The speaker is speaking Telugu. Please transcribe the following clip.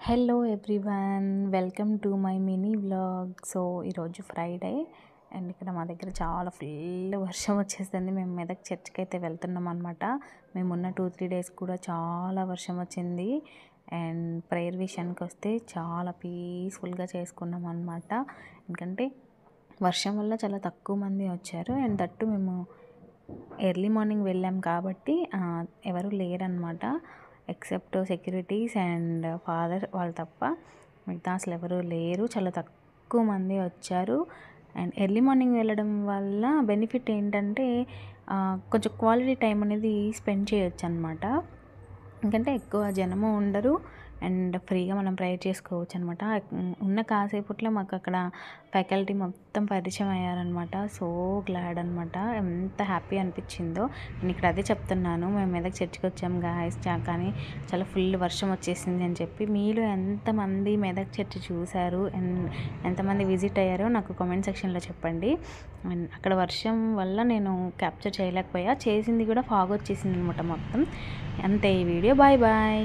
Hello everyone, welcome to my mini vlog. So ఈరోజు ఫ్రైడే అండ్ ఇక్కడ మా దగ్గర చాలా ఫుల్ వర్షం వచ్చేస్తుంది. మేము మెదక్ చర్చ్కి అయితే వెళ్తున్నాం అనమాట. మేము ఉన్న 2-3 డేస్ కూడా చాలా వర్షం వచ్చింది. అండ్ ప్రేయర్ విషయానికి వస్తే చాలా పీస్ఫుల్గా చేసుకున్నాం అనమాట. ఎందుకంటే వర్షం వల్ల చాలా తక్కువ మంది వచ్చారు. అండ్ దట్టు మేము ఎర్లీ మార్నింగ్ వెళ్ళాం కాబట్టి ఎవరు లేరనమాట, ఎక్సెప్ట్ సెక్యూరిటీస్ అండ్ ఫాదర్ వాళ్ళు తప్ప మిగతా అసలు ఎవరు లేరు. చాలా తక్కువ మంది వచ్చారు. అండ్ ఎర్లీ మార్నింగ్ వెళ్ళడం వల్ల బెనిఫిట్ ఏంటంటే కొంచెం క్వాలిటీ టైం అనేది స్పెండ్ చేయొచ్చు అనమాట. ఎందుకంటే ఎక్కువ జనము ఉండరు అండ్ ఫ్రీగా మనం ప్రేయర్ చేసుకోవచ్చు అనమాట. ఉన్న కాసేపట్లో మాకు అక్కడ ఫ్యాకల్టీ మొత్తం పరిచయం అయ్యారనమాట. సో గ్లాడ్ అనమాట. ఎంత హ్యాపీ అనిపించిందో. నేను ఇక్కడ అదే చెప్తున్నాను, మేము మెదక్ చర్చికి వచ్చాం గాయస్, కానీ చాలా ఫుల్ వర్షం వచ్చేసింది అని చెప్పి. మీలో ఎంతమంది మెదక్ చర్చి చూశారు అండ్ ఎంతమంది విజిట్ అయ్యారో నాకు కామెంట్ సెక్షన్లో చెప్పండి. అండ్ అక్కడ వర్షం వల్ల నేను క్యాప్చర్ చేయలేకపోయా, చేసింది కూడా ఫాగ్ వచ్చేసింది అనమాట మొత్తం. అంతే ఈ వీడియో. Bye bye.